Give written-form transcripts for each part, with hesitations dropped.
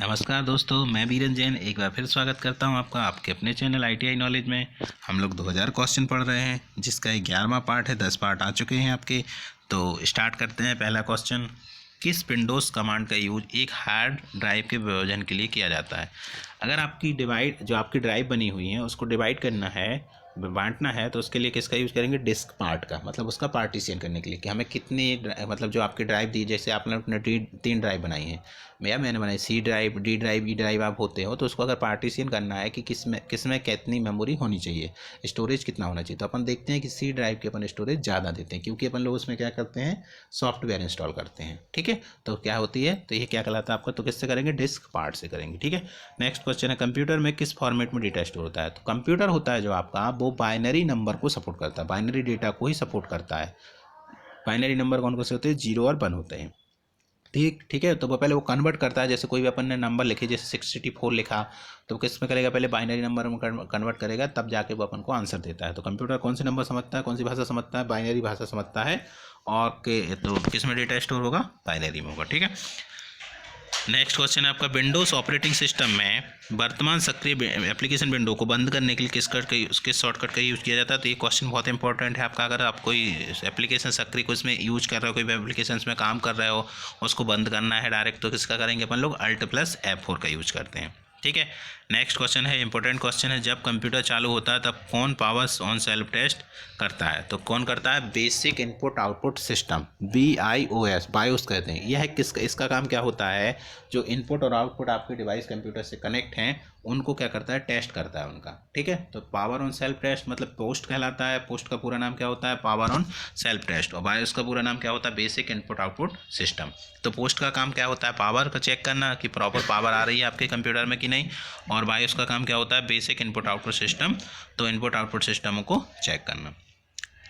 नमस्कार दोस्तों, मैं बीरन जैन एक बार फिर स्वागत करता हूं आपका आपके अपने चैनल ITI नॉलेज में। हम लोग 2000 क्वेश्चन पढ़ रहे हैं, जिसका 11वां पार्ट है। 10 पार्ट आ चुके हैं आपके। तो स्टार्ट करते हैं। पहला क्वेश्चन, किस विंडोज़ कमांड का यूज एक हार्ड ड्राइव के विभाजन के लिए किया जाता है? अगर आपकी ड्राइव बनी हुई है उसको डिवाइड करना है, बांटना है, तो उसके लिए किसका यूज़ करेंगे? डिस्क पार्ट का, मतलब उसका पार्टीशन करने के लिए कि हमें कितनी मतलब जो आपकी ड्राइव दी, जैसे आपने अपने 3 ड्राइव बनाई है या मैंने बनाई, C drive, D drive, E drive आप होते हो, तो उसको अगर पार्टीशन करना है कि किस में कितनी मेमोरी होनी चाहिए, स्टोरेज कितना होना चाहिए, तो अपन देखते हैं कि C ड्राइव के अपन स्टोरेज ज़्यादा देते हैं, क्योंकि अपन लोग उसमें क्या करते हैं, सॉफ्टवेयर इंस्टॉल करते हैं। ठीक है, तो क्या होती है, तो ये क्या कहलाता है आपका, तो किससे करेंगे? डिस्क पार्ट से करेंगे। ठीक है, नेक्स्ट क्वेश्चन है, कंप्यूटर में किस फॉर्मेट में डेटा स्टोर होता है? तो कंप्यूटर होता है जो आपका, वो बाइनरी नंबर को सपोर्ट करता है, बाइनरी डेटा को ही सपोर्ट करता है। बाइनरी नंबर कौन कौन से होते हैं? 0 और 1 होते हैं। ठीक है, तो वो पहले वो कन्वर्ट करता है। जैसे कोई भी अपन ने नंबर लिखे, जैसे 64 लिखा, तो वो किस में करेगा? पहले बाइनरी नंबर में कन्वर्ट करेगा, तब जाके वो अपन को आंसर देता है। तो कंप्यूटर कौन से नंबर समझता है, कौन सी भाषा समझता है? बाइनरी भाषा समझता है। और तो किस में डेटा स्टोर होगा? बाइनरी में होगा। ठीक है, नेक्स्ट क्वेश्चन है आपका, विंडोज़ ऑपरेटिंग सिस्टम में वर्तमान सक्रिय एप्लीकेशन विंडो को बंद करने के लिए किस शॉर्टकट का यूज़ किया जाता है? तो ये क्वेश्चन बहुत इंपॉर्टेंट है आपका। अगर आप कोई एप्लीकेशन सक्रिय को इसमें यूज कर रहे हो, कोई एप्लीकेशन में काम कर रहे हो, उसको बंद करना है डायरेक्ट, तो किसका करेंगे अपन लोग? Alt+F4 का यूज करते हैं। ठीक है, नेक्स्ट क्वेश्चन है, इंपॉर्टेंट क्वेश्चन है, जब कंप्यूटर चालू होता है तब कौन पावर ऑन सेल्फ टेस्ट करता है? तो कौन करता है? Basic input output system, BIOS, BIOS कहते हैं। यह इसका काम क्या होता है? जो इनपुट और आउटपुट आपके डिवाइस कंप्यूटर से कनेक्ट हैं, उनको क्या करता है? टेस्ट करता है उनका। ठीक है, तो पावर ऑन सेल्फ टेस्ट मतलब पोस्ट कहलाता है। पोस्ट का पूरा नाम क्या होता है? Power on self test. और बायोस का पूरा नाम क्या होता है? Basic input output system. तो पोस्ट का काम क्या होता है? पावर का चेक करना कि प्रॉपर पावर आ रही है आपके कंप्यूटर में कि नहीं। और बायोस का काम क्या होता है? बेसिक इनपुट आउटपुट सिस्टम, तो इनपुट आउटपुट सिस्टमों को चेक करना।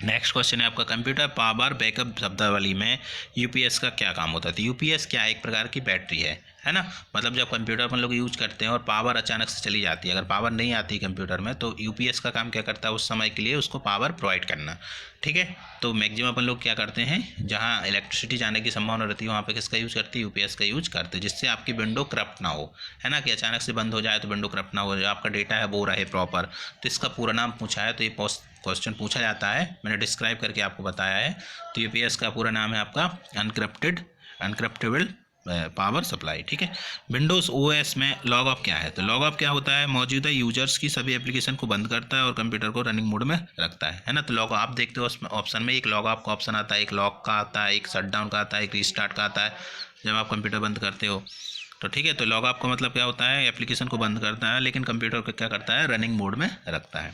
नेक्स्ट क्वेश्चन है आपका, कंप्यूटर पावर बैकअप शब्दावली में UPS का क्या काम होता है? तो UPS क्या एक प्रकार की बैटरी है ना। मतलब जब कंप्यूटर अपन लोग यूज करते हैं और पावर अचानक से चली जाती है, अगर पावर नहीं आती कंप्यूटर में, तो UPS का काम क्या करता है? उस समय के लिए उसको पावर प्रोवाइड करना। ठीक है, तो मैक्सिमम अपन लोग क्या करते हैं, जहाँ इलेक्ट्रिसिटी जाने की संभावना रहती है वहाँ पे किसका यूज़ करते हैं? UPS का यूज करते हैं, जिससे आपकी विंडो करप्ट ना हो, है ना, कि अचानक से बंद हो जाए तो विंडो करप्ट ना हो, जो आपका डेटा है वो रहे प्रॉपर। तो इसका पूरा नाम पूछा है, तो ये क्वेश्चन पूछा जाता है, मैंने डिस्क्राइब करके आपको बताया है। तो UPS का पूरा नाम है आपका अनक्रप्टेबल पावर सप्लाई। ठीक है, विंडोज़ OS में लॉग ऑफ क्या है? तो लॉग ऑफ क्या होता है? मौजूदा यूजर्स की सभी एप्लीकेशन को बंद करता है और कंप्यूटर को रनिंग मोड में रखता है ना। तो लॉग आप देखते हो उसमें ऑप्शन में एक लॉग ऑफ का ऑप्शन आता है, एक लॉक का आता है, एक शटडाउन का आता है, एक रीस्टार्ट का आता है, जब आप कंप्यूटर बंद करते हो। तो ठीक है, तो लॉग ऑफ का मतलब क्या होता है? एप्लीकेशन को बंद करता है, लेकिन कंप्यूटर को क्या करता है? रनिंग मोड में रखता है।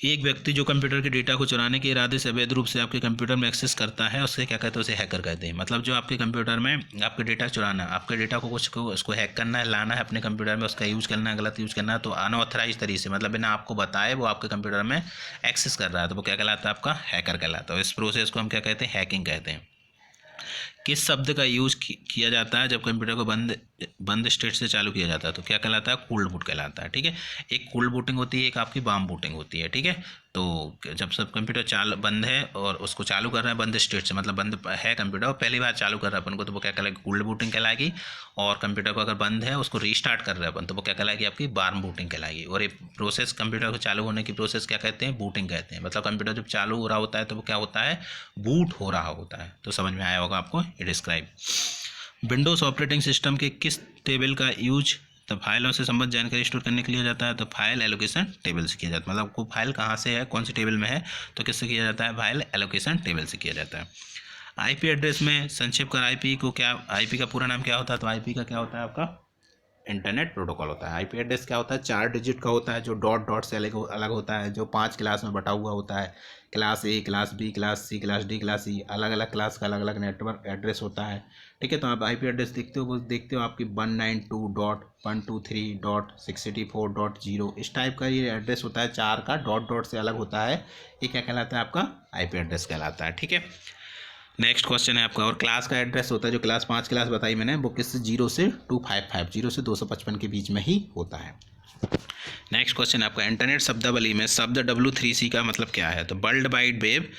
एक व्यक्ति जो कंप्यूटर के डेटा को चुराने के इरादे से अवैध रूप से आपके कंप्यूटर में एक्सेस करता है, उससे क्या कहते हैं? उसे हैकर कहते हैं। मतलब जो आपके कंप्यूटर में आपके डेटा चुराना, आपके डेटा को उसको हैक करना है, लाना है अपने कंप्यूटर में, उसका यूज़ करना है, गलत यूज़ करना है, तो अनऑथराइज तरीके से, मतलब बिना आपको बताए वो आपके कंप्यूटर में एक्सेस कर रहा है, तो वो क्या कहलाता है? आपका हैकर कहलाता है। इस प्रोसेस को हम क्या कहते हैं? हैकिंग कहते हैं। किस शब्द का यूज किया जाता है जब कंप्यूटर को बंद स्टेट से चालू किया जाता है? तो क्या कहलाता है? कोल्ड बूट कहलाता है। ठीक है, एक कोल्ड बूटिंग होती है, एक आपकी वार्म बूटिंग होती है। ठीक है, तो जब सब कंप्यूटर बंद है और उसको चालू कर रहे हैं बंद स्टेट से, मतलब बंद है कंप्यूटर और पहली बार चालू कर रहा है अपन को, तो वो क्या कहलाएगी? कोल्ड बूटिंग कहलाएगी। और कंप्यूटर को अगर बंद है उसको रीस्टार्ट कर रहे हैं अपन, तो वो क्या कहलाएगी? आपकी वार्म बूटिंग कहलाएगी। और ये प्रोसेस कंप्यूटर को चालू होने की प्रोसेस क्या कहते हैं? बूटिंग कहते हैं। मतलब कंप्यूटर जब चालू हो रहा होता है तो वो क्या होता है? बूट हो रहा होता है। तो समझ में आया होगा आपको ये डिस्क्राइब। विंडोज़ ऑपरेटिंग सिस्टम के किस टेबल का यूज तो फाइलों से संबंधित जानकारी स्टोर करने के लिए जाता है? तो फाइल एलोकेशन टेबल से किया जाता है। मतलब आपको फाइल कहाँ से है, कौन सी टेबल में है, तो किससे किया जाता है? फाइल एलोकेशन टेबल से किया जाता है। IP एड्रेस में संक्षेप कर IP का पूरा नाम क्या होता है? तो IP का क्या होता है? आपका इंटरनेट प्रोटोकॉल होता है। IP एड्रेस क्या होता है? 4 डिजिट का होता है, जो डॉट डॉट से अलग अलग होता है, जो 5 क्लास में बटा हुआ होता है। Class A, class B, class C, class D, class E, अलग अलग क्लास का अलग अलग नेटवर्क एड्रेस होता है। ठीक है, तो आप IP एड्रेस देखते हो, वो देखते हो आपकी 192.123.64.0 इस टाइप का ये एड्रेस होता है, 4 का डॉट डॉट से अलग होता है। ये क्या कहलाता है? आपका IP एड्रेस कहलाता है। ठीक है, नेक्स्ट क्वेश्चन है आपका, और क्लास का एड्रेस होता है, जो क्लास 5 क्लास बताई मैंने, वो किस 0 से 255, 0 से 255 के बीच में ही होता है। नेक्स्ट क्वेश्चन आपका, इंटरनेट शब्दावली में शब्द W3C का मतलब क्या है? तो वर्ल्ड वाइड वेब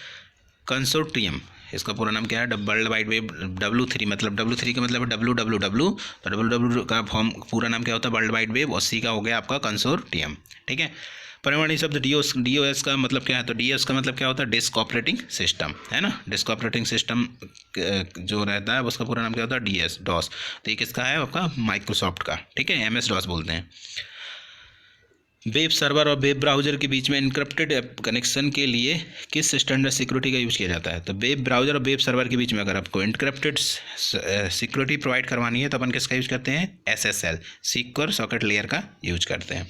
कंसोर्टियम इसका पूरा नाम क्या है? वर्ल्ड वाइड वेब W3, मतलब W3 का मतलब है WWW, तो WWW का फॉर्म पूरा नाम क्या होता है? वर्ल्ड वाइड वेब, और C का हो गया आपका कंसोर्टियम, ठीक है। परिमाणीय शब्द DOS का मतलब क्या है? तो DOS का मतलब क्या होता है? डिस्क ऑपरेटिंग सिस्टम, है ना। डिस्क ऑपरेटिंग सिस्टम जो रहता है उसका पूरा नाम क्या होता है? DOS। तो ये किसका है? आपका माइक्रोसॉफ्ट का, ठीक है, MS DOS बोलते हैं। वेब सर्वर और वेब ब्राउज़र के बीच में इनक्रप्टेड कनेक्शन के लिए किस स्टैंडर्ड सिक्योरिटी का यूज़ किया जाता है? तो वेब ब्राउज़र और वेब सर्वर के बीच में अगर आपको इनक्रप्टेड सिक्योरिटी प्रोवाइड करवानी है तो अपन किसका यूज़ करते हैं? SSL, सिक्योर सॉकेट लेयर का यूज करते हैं।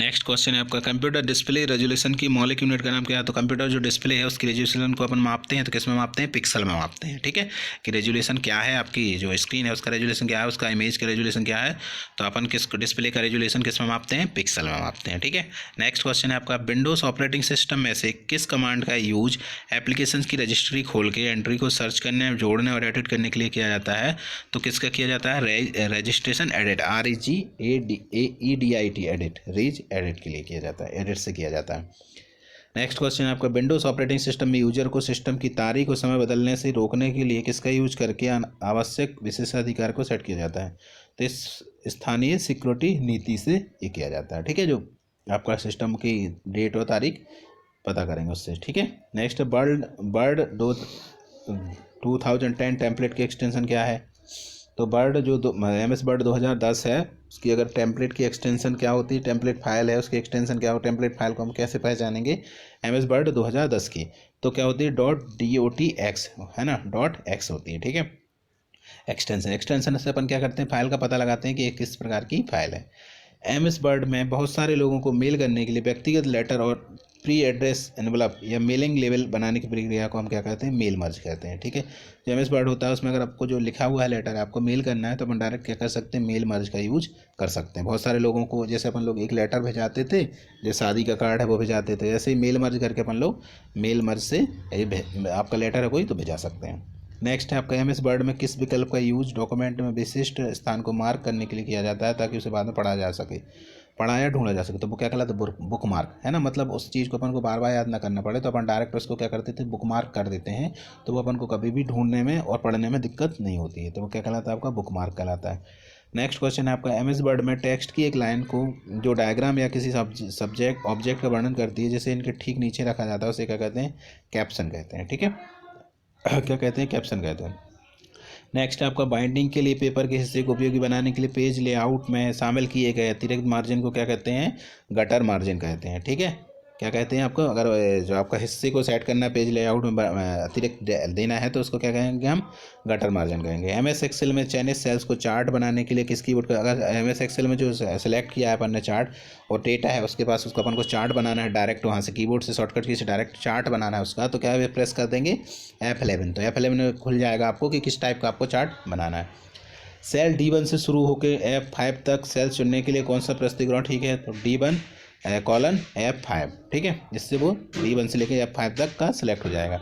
नेक्स्ट क्वेश्चन है आपका, कंप्यूटर डिस्प्ले रेजोल्यूशन की मौलिक यूनिट का नाम क्या है? तो कंप्यूटर जो डिस्प्ले है उसकी रेजोल्यूशन को अपन मापते हैं तो किस में मापते हैं? पिक्सल में मापते हैं, ठीक है। कि रेजोल्यूशन क्या है, आपकी जो स्क्रीन है उसका रेजोल्यूशन क्या है, उसका इमेज का रेजोल्यूशन क्या है, तो अपन किस डिस्प्ले का रेजोल्यूशन किस में मापते हैं? पिक्सल में मापते हैं, ठीक है। नेक्स्ट क्वेश्चन है आपका, विंडोज़ ऑपरेटिंग सिस्टम में से किस कमांड का यूज एप्लीकेशन की रजिस्ट्री खोल के एंट्री को सर्च करने, जोड़ने और एडिट करने के लिए किया जाता है? तो किसका किया जाता है? Registration edit, REGADIT edit, reg edit के लिए किया जाता है, एडिट से किया जाता है। नेक्स्ट क्वेश्चन आपका, विंडोज़ ऑपरेटिंग सिस्टम में यूजर को सिस्टम की तारीख और समय बदलने से रोकने के लिए किसका यूज करके आवश्यक विशेषाधिकार को सेट किया जाता है? तो इस स्थानीय सिक्योरिटी नीति से ये किया जाता है, ठीक है। जो आपका सिस्टम की डेट और तारीख पता करेंगे उससे, ठीक है। नेक्स्ट, बर्ड 2010 टेम्पलेट की एक्सटेंशन क्या है? तो बर्ड जो MS वर्ड 2010 है उसकी अगर टेम्पलेट की एक्सटेंशन क्या होती है? टेम्पलेट फाइल है उसकी एक्सटेंशन क्या हो? टेम्पलेट फाइल को हम कैसे पहचानेंगे? MS वर्ड 2010 की तो क्या होती है? .dotx, है ना, .x होती है, ठीक है। एक्सटेंशन से अपन क्या करते हैं? फाइल का पता लगाते हैं कि ये किस प्रकार की फाइल है। MS वर्ड में बहुत सारे लोगों को मेल करने के लिए व्यक्तिगत लेटर और प्री एड्रेस एनवलप या मेलिंग लेवल बनाने की प्रक्रिया को हम क्या कहते हैं? मेल मर्ज कहते हैं, ठीक है। जो MS वर्ड होता है उसमें अगर आपको जो लिखा हुआ है लेटर आपको मेल करना है तो अपन डायरेक्ट क्या कर सकते हैं? मेल मर्ज का यूज कर सकते हैं। बहुत सारे लोगों को जैसे अपन लोग एक लेटर भेजाते थे, जो शादी का कार्ड है वो भेजाते थे, ऐसे ही मेल मर्ज करके अपन लोग मेल मर्ज से आपका लेटर है कोई तो भेजा सकते हैं। नेक्स्ट है आपका, MS वर्ड में किस विकल्प का यूज डॉक्यूमेंट में विशिष्ट स्थान को मार्क करने के लिए किया जाता है ताकि उसे बाद में पढ़ा या ढूंढा जा सके? तो वो क्या कहलाता है? बुक मार्क, है ना। मतलब उस चीज़ को अपन को बार बार याद ना करना पड़े तो अपन डायरेक्ट उसको क्या करते थे? बुक मार्क कर देते हैं, तो वो अपन को कभी भी ढूंढने में और पढ़ने में दिक्कत नहीं होती है, तो वो क्या कहलाता है? आपका बुक मार्क कहलाता है। नेक्स्ट क्वेश्चन है आपका, MS वर्ड में टेक्स्ट की एक लाइन को जो डायग्राम या किसी सब्जेक्ट ऑब्जेक्ट का वर्णन करती है जैसे इनके ठीक नीचे रखा जाता है उसे क्या कहते हैं? कैप्शन कहते हैं, ठीक है। क्या कहते हैं? कैप्शन कहते हैं। नेक्स्ट आपका, बाइंडिंग के लिए पेपर के हिस्से को उपयोगी बनाने के लिए पेज लेआउट में शामिल किए गए अतिरिक्त मार्जिन को क्या कहते हैं? गटर मार्जिन कहते हैं, ठीक है। क्या कहते हैं आपको? अगर जो आपका हिस्से को सेट करना है पेज लेआउट में अतिरिक्त देना है तो उसको क्या कहेंगे हम? गटर मार्जिन कहेंगे। MS एक्सेल में चयनित सेल्स को चार्ट बनाने के लिए किस कीवर्ड का, अगर MS एक्सेल में जो सेलेक्ट किया है अपन ने चार्ट और डेटा है उसके पास, उसको अपन को चार्ट बनाना है डायरेक्ट वहाँ से कीबोर्ड से शॉर्टकट की से डायरेक्ट चार्ट बनाना है उसका, तो क्या प्रेस कर देंगे? F11, तो F11 खुल जाएगा आपको कि किस टाइप का आपको चार्ट बनाना है। सेल D1 से शुरू होकर F5 तक सेल चुनने के लिए कौन सा प्रस्तुतिकरण ठीक है? तो D1 कॉलन F5, ठीक है। जिससे वो D1 से लेकर F5 तक का सिलेक्ट हो जाएगा।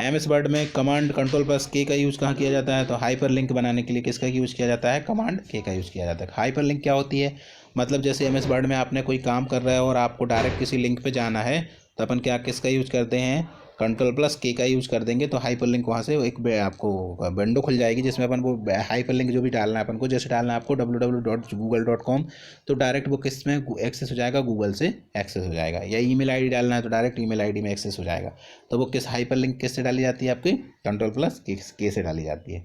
MS वर्ड में कमांड कंट्रोल प्लस K का यूज़ कहाँ किया जाता है? तो हाइपर लिंक बनाने के लिए किसका यूज़ किया जाता है? कमांड K का यूज़ किया जाता है। हाइपर लिंक क्या होती है? मतलब जैसे MS वर्ड में आपने कोई काम कर रहा है और आपको डायरेक्ट किसी लिंक पे जाना है तो अपन क्या किसका यूज़ करते हैं? कंट्रोल प्लस K का यूज़ कर देंगे तो हाइपर लिंक वहाँ से एक आपको विंडो खुल जाएगी जिसमें अपन वो हाइपर लिंक जो भी डालना है अपन को, जैसे डालना है आपको www.google.com तो डायरेक्ट वो किस में एक्सेस हो जाएगा? गूगल से एक्सेस हो जाएगा। या ईमेल आईडी डालना है तो डायरेक्ट ईमेल आईडी में एक्सेस हो जाएगा। तो वो किस हाइपर लिंक किससे डाली जाती है? आपकी कंट्रोल प्लस K से डाली जाती है।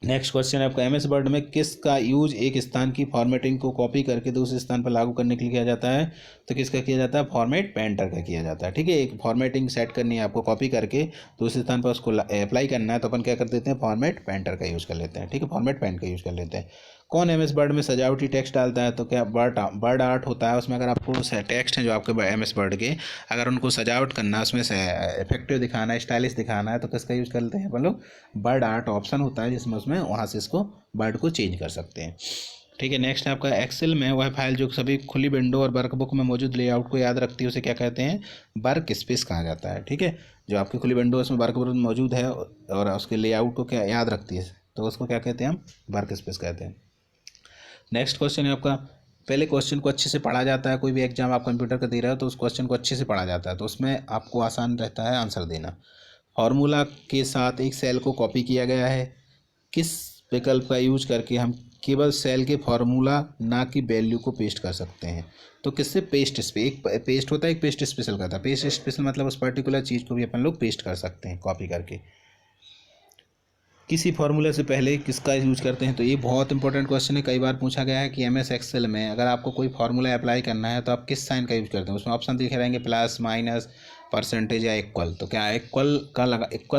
नेक्स्ट क्वेश्चन है आपका, MS वर्ड में किसका यूज एक स्थान की फॉर्मेटिंग को कॉपी करके दूसरे स्थान पर लागू करने के लिए किया जाता है? तो किसका किया जाता है? फॉर्मेट पेंटर का किया जाता है, ठीक है। एक फॉर्मेटिंग सेट करनी है आपको, कॉपी करके दूसरे स्थान पर उसको अप्लाई करना है तो अपन क्या कर देते हैं? फॉर्मेट पेंटर का यूज़ कर लेते हैं, ठीक है। फॉर्मेट पेन का यूज़ कर लेते हैं। कौन MS वर्ड में सजावटी टेक्स्ट डालता है? तो क्या वर्ड आर्ट होता है। उसमें अगर आपको टेक्स्ट हैं जो आपके MS वर्ड के, अगर उनको सजावट करना है, उसमें से इफेक्टिव दिखाना है, स्टाइलिश दिखाना है तो किसका यूज़ करते हैं अपन लोग? वर्ड आर्ट ऑप्शन होता है जिसमें उसमें वहाँ से इसको वर्ड को चेंज कर सकते हैं, ठीक है। नेक्स्ट है आपका, एक्सेल में वह फाइल जो सभी खुली विंडो और वर्कबुक में मौजूद लेआउट को याद रखती है उसे क्या कहते हैं? वर्क स्पेस कहा जाता है, ठीक है। जो आपकी खुली विंडो उसमें वर्कबुक मौजूद है और उसके लेआउट को क्या याद रखती है तो उसको क्या कहते हैं? हम वर्क स्पेस कहते हैं। नेक्स्ट क्वेश्चन है आपका, पहले क्वेश्चन को अच्छे से पढ़ा जाता है। कोई भी एग्जाम आप कंप्यूटर का दे रहे हो तो उस क्वेश्चन को अच्छे से पढ़ा जाता है तो उसमें आपको आसान रहता है आंसर देना। फार्मूला के साथ एक सेल को कॉपी किया गया है। किस विकल्प का यूज करके हम केवल सेल के फार्मूला ना कि वैल्यू को पेस्ट कर सकते हैं? तो किससे? Paste space. एक पेस्ट होता है, एक पेस्ट स्पेशल का था। पेस्ट स्पेशल मतलब उस पर्टिकुलर चीज़ को भी अपन लोग पेस्ट कर सकते हैं कॉपी करके। किसी फार्मूले से पहले किसका यूज करते हैं? तो ये बहुत इंपॉर्टेंट क्वेश्चन है, कई बार पूछा गया है कि एमएस एक्सेल में अगर आपको कोई फार्मूला अप्लाई करना है तो आप किस साइन का यूज करते हैं? उसमें ऑप्शन दिखे रहेंगे प्लस, माइनस, परसेंटेज या इक्वल। तो क्या इक्वल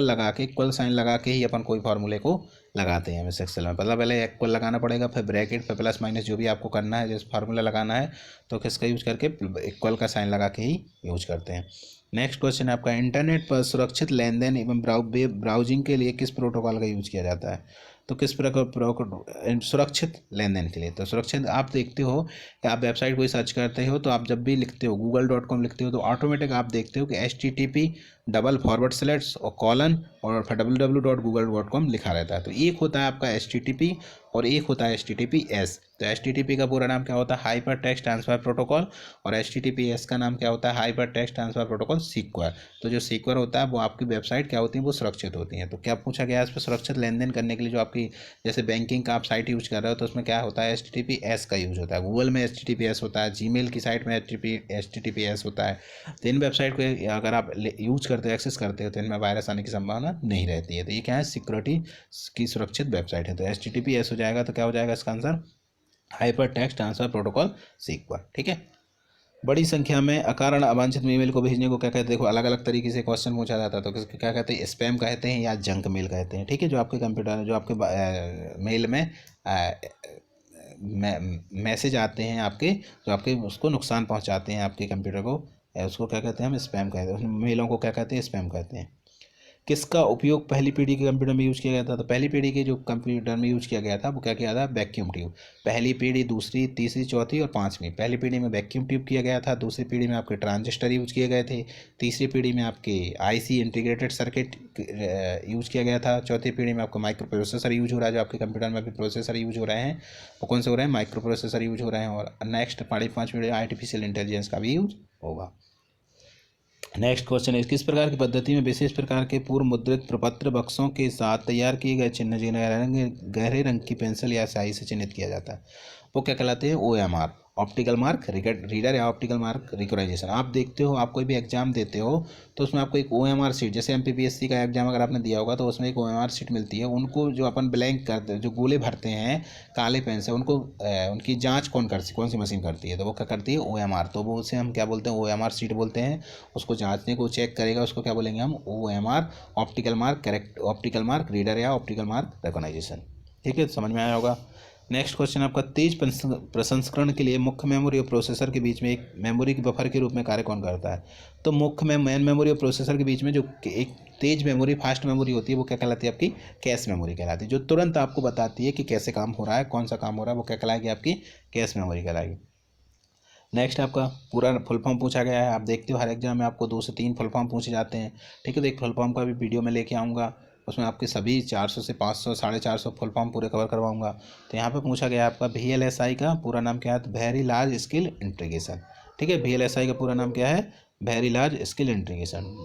लगा के, इक्वल साइन लगा के ही अपन कोई फार्मूले को लगाते हैं एमएस एक्सेल में। मतलब पहले इक्वल लगाना पड़ेगा, फिर ब्रैकेट, फिर प्लस माइनस जो भी आपको करना है, जैसे फार्मूला लगाना है तो किसका यूज करके? इक्वल का साइन लगा के ही यूज करते हैं। नेक्स्ट क्वेश्चन है आपका, इंटरनेट पर सुरक्षित लेन देन एवं ब्राउजिंग के लिए किस प्रोटोकॉल का यूज किया जाता है? तो किस प्रकार सुरक्षित लेन देन के लिए? तो सुरक्षित, आप देखते हो कि आप वेबसाइट कोई सर्च करते हो तो आप जब भी लिखते हो google.com लिखते हो तो ऑटोमेटिक आप देखते हो कि http:// और कॉलन और फिर www.google.com लिखा रहता है। तो एक होता है आपका http और एक होता है https। तो http का पूरा नाम क्या होता है? Hyper text transfer protocol. और https का नाम क्या होता है? Hyper text transfer protocol secure. तो जो सिक्योर होता है वो आपकी वेबसाइट क्या होती है? वो सुरक्षित होती हैं। तो क्या पूछा गया है इस पर? सुरक्षित लेन देन करने के लिए जो आपकी जैसे बैंकिंग का आप साइट यूज कर रहे हो तो उसमें क्या होता है? https का यूज होता है। गूगल में https होता है, जीमेल की साइट में https होता है। तो इन वेबसाइट को अगर आप यूज करते हो, एक्सेस करते हो तो इनमें वायरस आने की संभावना नहीं रहती है। तो ये क्या है? सिक्योरिटी की सुरक्षित वेबसाइट है। तो https हो जाएगा, तो क्या हो जाएगा इसका answer? Hyper text transfer protocol secure. ठीक है। बड़ी संख्या में अकारण अवांछित ईमेल को भेजने को क्या कहते हैं? देखो अलग अलग तरीके से क्वेश्चन पूछा जाता है। तो क्या कहते हैं? स्पैम कहते हैं या जंक मेल कहते हैं। ठीक है। जो आपके कंप्यूटर, जो आपके मेल में मैसेज आते हैं आपके, जो आपके उसको नुकसान पहुंचाते हैं आपके कंप्यूटर को, उसको क्या कहते हैं? हम स्पैम कहते हैं। उस मेलों को क्या कहते हैं? स्पैम कहते हैं। किसका उपयोग पहली पीढ़ी के कंप्यूटर में यूज़ किया गया था? तो पहली पीढ़ी के जो कंप्यूटर में यूज़ किया गया था वो क्या किया था? Vacuum tube. पहली पीढ़ी, दूसरी, तीसरी, चौथी और पांचवी। पहली पीढ़ी में वैक्यूम ट्यूब किया गया था, दूसरी पीढ़ी में आपके ट्रांजिस्टर यूज़ किए गए थे, तीसरी पीढ़ी में आपके आईसी इंटीग्रेटेड सर्किट यूज़ किया गया था, चौथी पीढ़ी में आपको माइक्रो प्रोसेसर यूज हो रहा है। जो आपके कंप्यूटर में भी प्रोसेसर यूज हो रहे हैं वो कौन से हो रहे हैं? माइक्रो प्रोसेसर यूज हो रहे हैं। और नेक्स्ट पाँचवीं पीढ़ी आर्टिफिशियल इंटेलिजेंस का भी यूज होगा। नेक्स्ट क्वेश्चन है, किस प्रकार की पद्धति में विशेष प्रकार के पूर्व मुद्रित प्रपत्र बक्सों के साथ तैयार किए गए चिन्ह जिन्हें गहरे रंग की पेंसिल या स्याही से चिन्हित किया जाता है वो क्या कहलाते हैं? OMR, ऑप्टिकल मार्क रीडर या ऑप्टिकल मार्क रिकॉग्निशन। आप देखते हो, आप कोई भी एग्जाम देते हो तो उसमें आपको एक OMR सीट, जैसे MPPSC का एग्जाम अगर आपने दिया होगा तो उसमें एक OMR सीट मिलती है। उनको जो अपन ब्लैंक करते हैं, जो गोले भरते हैं काले पेन से, उनको उनकी जांच कौन सी मशीन करती है? तो वो क्या करती है? OMR। तो वो उसे हम क्या बोलते हैं? OMR सीट बोलते हैं। उसको जांचने को चेक करेगा, उसको क्या बोलेंगे हम? OMR, ऑप्टिकल मार्क रीडर या ऑप्टिकल मार्क रिकॉग्निशन। ठीक है, समझ में आया होगा। नेक्स्ट क्वेश्चन आपका, तेज प्रसंस्करण के लिए मुख्य मेमोरी और प्रोसेसर के बीच में एक मेमोरी की बफर के रूप में कार्य कौन करता है? तो मुख्य में मेन मेमोरी और प्रोसेसर के बीच में जो एक तेज मेमोरी, फास्ट मेमोरी होती है वो क्या कहलाती है? आपकी कैश मेमोरी कहलाती है। जो तुरंत आपको बताती है कि कैसे काम हो रहा है, कौन सा काम हो रहा है, वो क्या कहलाएगी? आपकी कैश मेमोरी कहलाएगी। नेक्स्ट आपका पूरा फुल फॉर्म पूछा गया है। आप देखते हो हर एग्जाम में आपको 2 से 3 फुल फॉर्म पूछे जाते हैं। ठीक है। तो एक फुल फॉर्म का भी वीडियो में लेके आऊँगा, उसमें आपके सभी 400 से 500, 450 फुल फॉर्म पूरे कवर करवाऊंगा। तो यहाँ पे पूछा गया आपका VLSI का पूरा नाम क्या है? तो वेरी लार्ज स्केल इंटीग्रेशन। ठीक है। VLSI का पूरा नाम क्या है? Very large scale integration.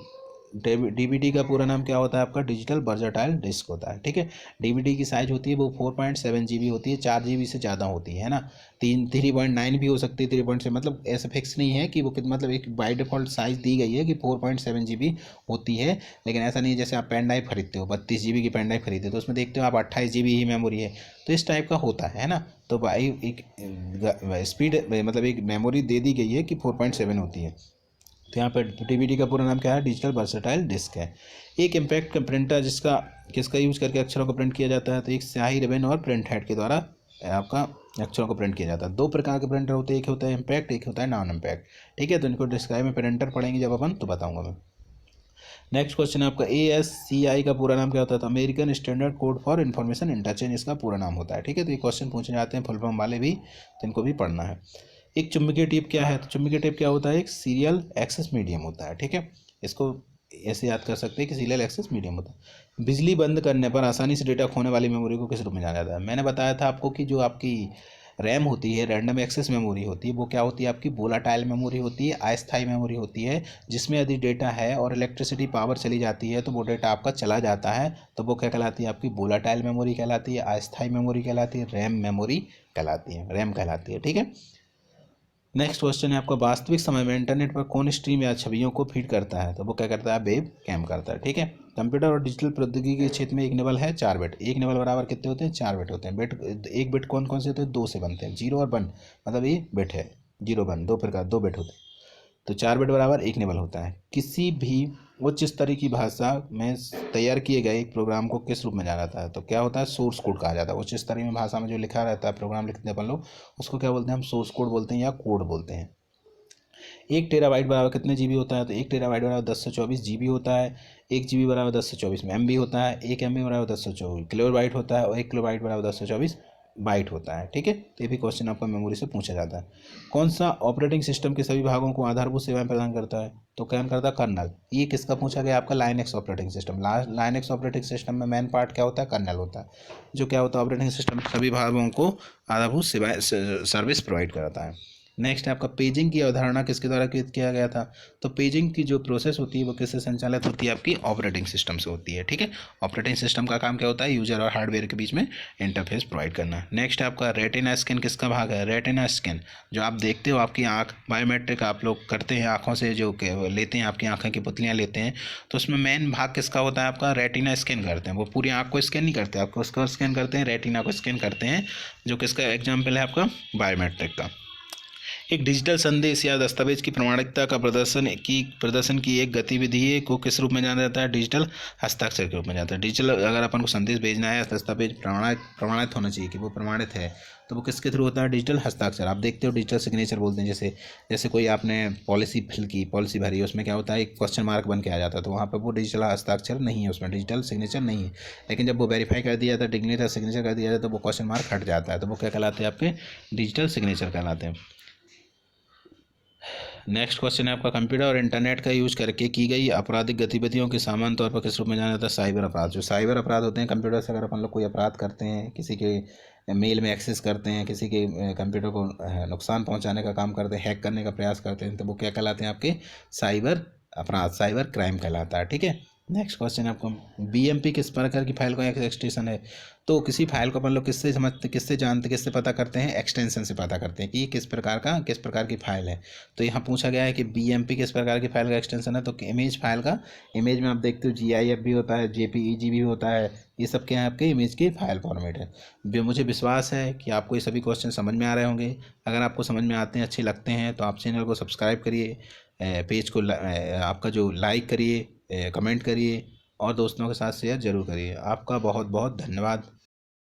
DVD का पूरा नाम क्या होता है? आपका डिजिटल वर्सेटाइल डिस्क होता है। ठीक है। DVD की साइज होती है वो 4.7 GB होती है, 4 GB से ज़्यादा होती है ना। 3.9 भी हो सकती है, 3.7 मतलब ऐसा फिक्स नहीं है कि वो मतलब एक बाय डिफ़ॉल्ट साइज़ दी गई है कि 4.7 GB होती है। लेकिन ऐसा नहीं है जैसे आप पेन ड्राइव खरीदते हो, 32 GB की पेन ड्राइव खरीदते हो तो उसमें देखते हो आप 28 GB ही मेमोरी है। तो इस टाइप का होता है ना। तो भाई एक स्पीड मतलब एक मेमोरी दे दी गई है कि 4.7 होती है। तो यहाँ पर DVD का पूरा नाम क्या है? डिजिटल वर्सेटाइल डिस्क है। एक इम्पैक्ट का प्रिंटर किसका यूज करके अक्षरों को प्रिंट किया जाता है? तो एक स्याही रिबन और प्रिंट हेड के द्वारा आपका अक्षरों को प्रिंट किया जाता है। 2 प्रकार के प्रिंटर होते हैं, एक होता है इम्पैक्ट, एक होता है नॉन इम्पैक्ट। ठीक है। तो इनको डिस्क्राइब में प्रिंटर पढ़ेंगे जब अपन तो बताऊंगा मैं। नेक्स्ट क्वेश्चन है आपका, ASCI का पूरा नाम क्या होता है? तो American standard code for information interchange इसका पूरा नाम होता है। ठीक है। तो ये क्वेश्चन पूछे जाते हैं फुल फॉर्म वाले भी, तो इनको भी पढ़ना है। एक चुंबकीय टेप क्या है? तो चुंबकीय टेप क्या होता है? एक सीरियल एक्सेस मीडियम होता है। ठीक है। इसको ऐसे याद कर सकते हैं कि सीरियल एक्सेस मीडियम होता है। बिजली बंद करने पर आसानी से डेटा खोने वाली मेमोरी को किस रूप में जाना जाता है? मैंने बताया था आपको कि जो आपकी रैम होती है, रैंडम एक्सेस मेमोरी होती है, वो क्या होती है आपकी वोलाटाइल मेमोरी होती है, अस्थायी मेमोरी होती है, जिसमें यदि डेटा है और इलेक्ट्रिसिटी पावर चली जाती है तो वो डेटा आपका चला जाता है, तो वो क्या कहलाती है आपकी वोलाटाइल मेमोरी कहलाती है, अस्थायी मेमोरी कहलाती है, रैम मेमोरी कहलाती है, रैम कहलाती है। ठीक है। नेक्स्ट क्वेश्चन है आपका, वास्तविक समय में इंटरनेट पर कौन स्ट्रीम या छवियों को फीड करता है, तो वो क्या करता है, वेब कैम करता है। ठीक है। कंप्यूटर और डिजिटल प्रौद्योगिकी के क्षेत्र में एक निबल है 4 बिट, एक निबल बराबर कितने होते हैं, 4 बिट होते हैं। बिट, एक बिट कौन कौन से होते हैं, 2 से बनते हैं, 0 और 1, मतलब ये बिट है, 0 1 दो प्रकार 2 बिट होते हैं, तो 4 बिट बराबर एक निबल होता है। किसी भी उच्च स्तरीय की भाषा में तैयार किए गए एक प्रोग्राम को किस रूप में जाना जाता है, तो क्या होता है, सोर्स कोड कहा जाता है। उच्च स्तरीय में भाषा में जो लिखा रहता है, प्रोग्राम लिखते हैं अपन लोग, उसको क्या बोलते हैं, हम सोर्स कोड बोलते हैं या कोड बोलते हैं। 1 टेराबाइट बराबर कितने जीबी होता है, तो 1 टेराबाइट बराबर 1024 जीबी होता है। 1 GB बराबर 1024 MB होता है। 1 MB बराबर 1024 किलोबाइट होता है, और 1 किलोबाइट बराबर 1024 बाइट होता है। ठीक है। तो ये भी क्वेश्चन आपका मेमोरी से पूछा जाता है। कौन सा ऑपरेटिंग सिस्टम के सभी भागों को आधारभूत सेवाएं प्रदान करता है, तो क्या करता है, कर्नल। ये किसका पूछा गया, आपका Linux operating system. Linux operating system में मेन पार्ट क्या होता है, कर्नल होता है, जो क्या होता है, ऑपरेटिंग सिस्टम के सभी भागों को आधारभूत सेवाएं सर्विस प्रोवाइड कराता है। नेक्स्ट है आपका, पेजिंग की अवधारणा किसके द्वारा किया गया था, तो पेजिंग की जो प्रोसेस होती है वो किससे संचालित होती है, आपकी ऑपरेटिंग सिस्टम से होती है। ठीक है। ऑपरेटिंग सिस्टम का काम क्या होता है, यूजर और हार्डवेयर के बीच में इंटरफेस प्रोवाइड करना। नेक्स्ट है आपका, रेटिना स्कैन किसका भाग है, रेटिना स्कैन जो आप देखते हो, आपकी आँख बायोमेट्रिक आप लोग करते हैं, आँखों से जो लेते हैं, आपकी आँखें की पुतलियाँ लेते हैं, तो उसमें मेन भाग किसका होता है, आपका रेटिना स्कैन करते हैं। वो पूरी आँख को स्कैन नहीं करते, आपको उसको स्कैन करते हैं, रेटिना को स्कैन करते हैं, जो किसका एग्जाम्पल है आपका, बायोमेट्रिक का। एक डिजिटल संदेश या दस्तावेज की प्रमाणिकता का प्रदर्शन की एक गतिविधि को किस रूप में जाना जाता है, डिजिटल हस्ताक्षर के रूप में जाता है। डिजिटल अगर अपन को संदेश भेजना है, दस्तावेज प्रमाणित होना चाहिए कि वो प्रमाणित है, तो वो किसके थ्रू होता है, डिजिटल हस्ताक्षर। आप देखते हो डिजिटल सिग्नेचर बोलते हैं, जैसे कोई आपने पॉलिसी फिल की, पॉलिसी भरी, उसमें क्या होता है, एक क्वेश्चन मार्क बन के आ जाता है, तो वहाँ पर वो डिजिटल हस्ताक्षर नहीं है, उसमें डिजिटल सिग्नेचर नहीं है। लेकिन जब वो वेरीफाई कर दिया जाता है, डिजिटल सिग्नेचर कर दिया जाता है, तो वो क्वेश्चन मार्क हट जाता है, तो वो क्या कहलाते हैं, आपके डिजिटल सिग्नेचर कहलाते हैं। नेक्स्ट क्वेश्चन है आपका, कंप्यूटर और इंटरनेट का यूज करके की गई आपराधिक गतिविधियों के सामान्य तौर पर किस रूप में जाना जाता है, साइबर अपराध। जो साइबर अपराध होते हैं, कंप्यूटर से अगर अपन लोग कोई अपराध करते हैं, किसी के मेल में एक्सेस करते हैं, किसी के कंप्यूटर को नुकसान पहुंचाने का काम करते हैं, हैक करने का प्रयास करते हैं, तो वो क्या कहलाते हैं, आपके साइबर अपराध, साइबर क्राइम कहलाता है। ठीक है। नेक्स्ट क्वेश्चन है आपको, BMP किस प्रकार की फाइल का एक एक्सटेंशन है, तो किसी फाइल को अपन लोग किससे समझते, किससे जानते, किससे पता करते हैं, एक्सटेंशन से पता करते हैं कि ये किस प्रकार की फाइल है। तो यहाँ पूछा गया है कि BMP किस प्रकार की फाइल का एक्सटेंशन है, तो इमेज फाइल का, इमेज में आप देखते हो GIF भी होता है, JPEG भी होता है, ये सब क्या है, आपके इमेज की फाइल फॉर्मेट है। मुझे विश्वास है कि आपको ये सभी क्वेश्चन समझ में आ रहे होंगे। अगर आपको समझ में आते हैं, अच्छे लगते हैं, तो आप चैनल को सब्सक्राइब करिए, पेज को आपका जो लाइक करिए, कमेंट करिए, और दोस्तों के साथ शेयर जरूर करिए। आपका बहुत बहुत धन्यवाद।